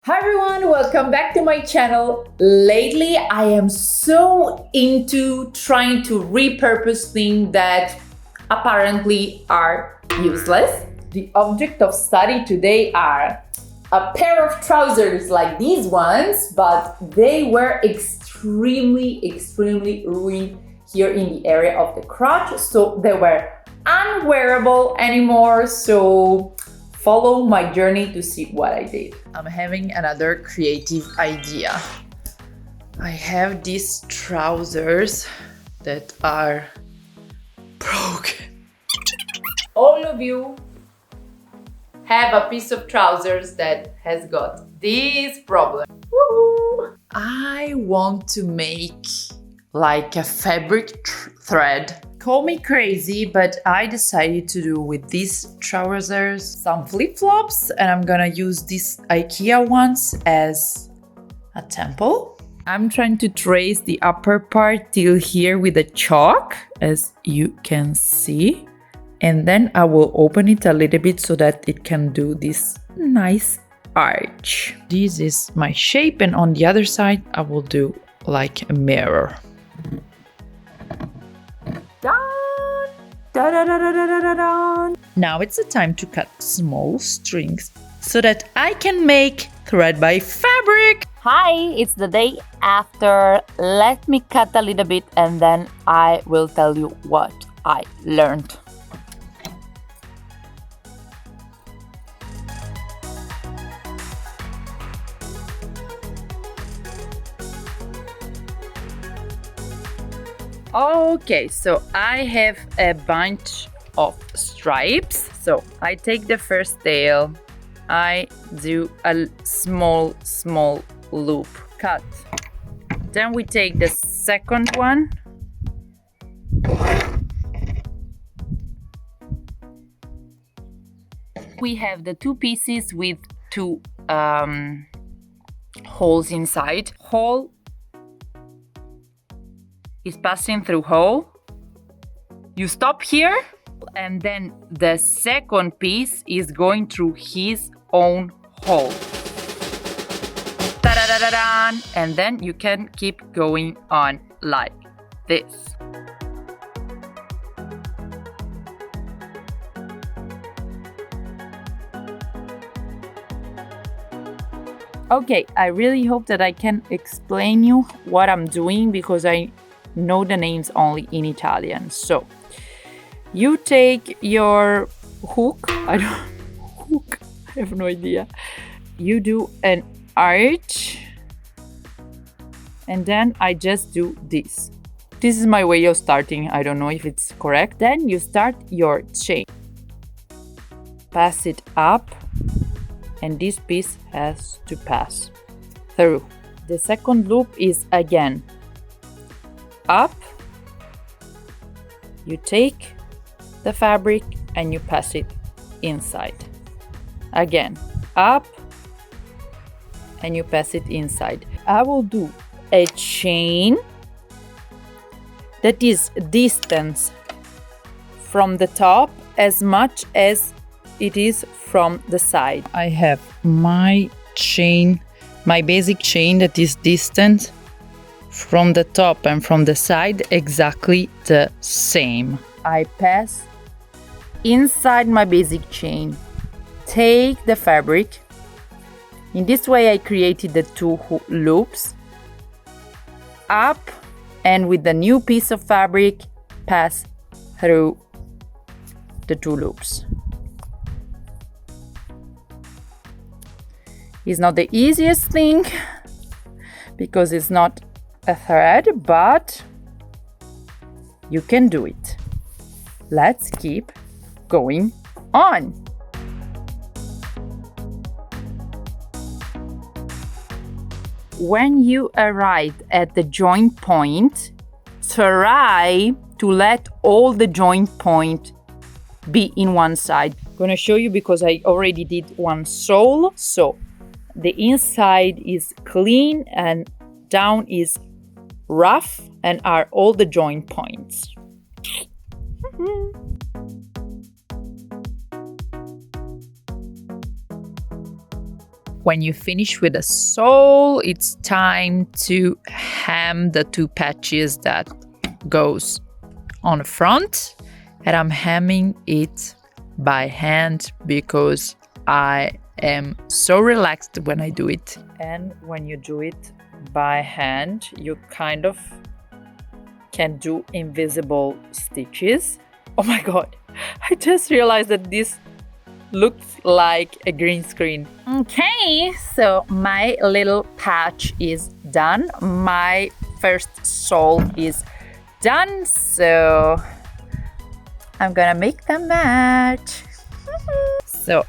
Hi everyone, welcome back to my channel. Lately, I am so into trying to repurpose things that apparently are useless. The object of study today are a pair of trousers like these ones, but they were extremely ruined here in the area of the crotch, so they were unwearable anymore. So follow my journey to see what I did. I'm having another creative idea. I have these trousers that are broken. All of you have a piece of trousers that has got this problem. Woohoo! I want to make like a fabric thread. Call me crazy, but I decided to do with these trousers some flip-flops, and I'm gonna use these IKEA ones as a temple. I'm trying to trace the upper part till here with a chalk, as you can see. And then I will open it a little bit so that it can do this nice arch. This is my shape, and on the other side I will do like a mirror. Done. Da, da, da, da, da, da, da. Now it's the time to cut small strings so that I can make thread by fabric. Hi, it's the day after. Let me cut a little bit and then I will tell you what I learned. Okay, so I have a bunch of stripes. So I take the first tail, I do a small loop, cut. Then we take the second one. We have the two pieces with two holes inside. Hole is passing through hole. You stop here, and then the second piece is going through his own hole. Ta-da-da-da-da! And then you can keep going on like this. Okay, I really hope that I can explain you what I'm doing, because I know the names only in Italian. So you take your hook, I have no idea. You do an arch, and then I just do this. This is my way of starting. I don't know if it's correct. Then you start your chain, pass it up, and this piece has to pass through. The second loop is again up. You take the fabric and you pass it inside. Again, up, and you pass it inside. I will do a chain that is distance from the top as much as it is from the side. I have my chain, my basic chain that is distant from the top and from the side exactly the same. I pass inside my basic chain, take the fabric. In this way I created the two loops. Up, and with the new piece of fabric pass through the two loops. It's not the easiest thing because it's not a thread, but you can do it. Let's keep going on. When you arrive at the joint point, try to let all the joint point be in one side. I'm gonna show you because I already did one sole, so the inside is clean and down is rough and are all the joint points. When you finish with the sole, it's time to hem the 2 patches that goes on the front. And I'm hemming it by hand because I am so relaxed when I do it. And when you do it by hand, you kind of can do invisible stitches. Oh my god, I just realized that this looks like a green screen. Okay, so my little patch is done. My first sole is done, so I'm gonna make them match. So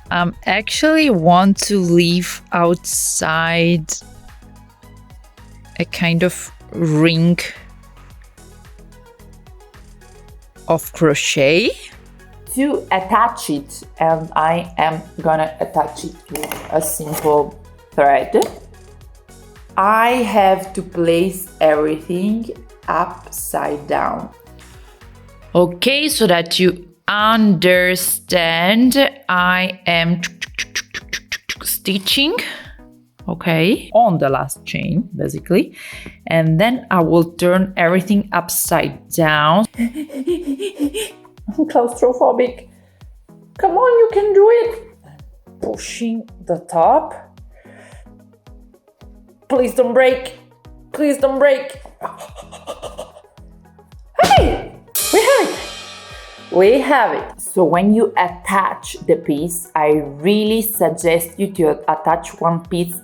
actually want to leave outside a kind of ring of crochet to attach it, and I am gonna attach it with a simple thread. I have to place everything upside down. Okay, so that you understand, I am stitching, okay, on the last chain basically, and then I will turn everything upside down. I'm claustrophobic. Come on, you can do it. Pushing the top. Please don't break. Please don't break. Hey, we have it. We have it. So when you attach the piece, I really suggest you to attach one piece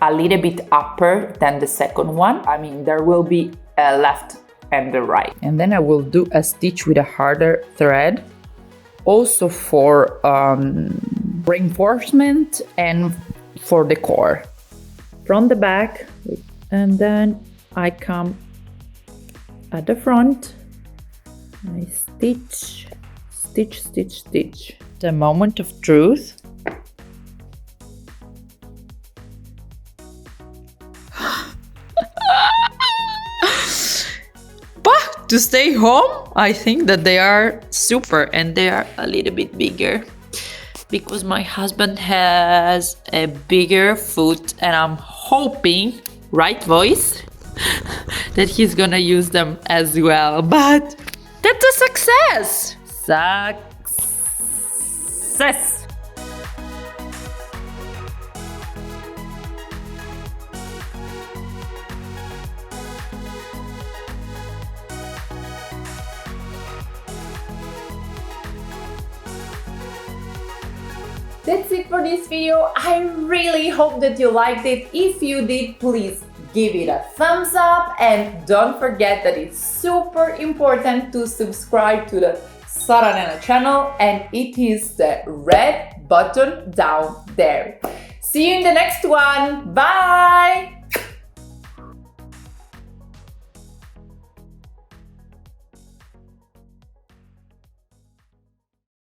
a little bit upper than the second one. I mean, there will be a left and the right. And then I will do a stitch with a harder thread, also for reinforcement and for the core. From the back, and then I come at the front, I stitch, stitch, stitch, stitch. The moment of truth. But to stay home, I think that they are super, and they are a little bit bigger because my husband has a bigger foot, and I'm hoping, right voice, that he's gonna use them as well. But that's a success! Success! That's it for this video. I really hope that you liked it. If you did, please give it a thumbs up, and don't forget that it's super important to subscribe to the Sara Nena channel, and it is the red button down there. See you in the next one. Bye!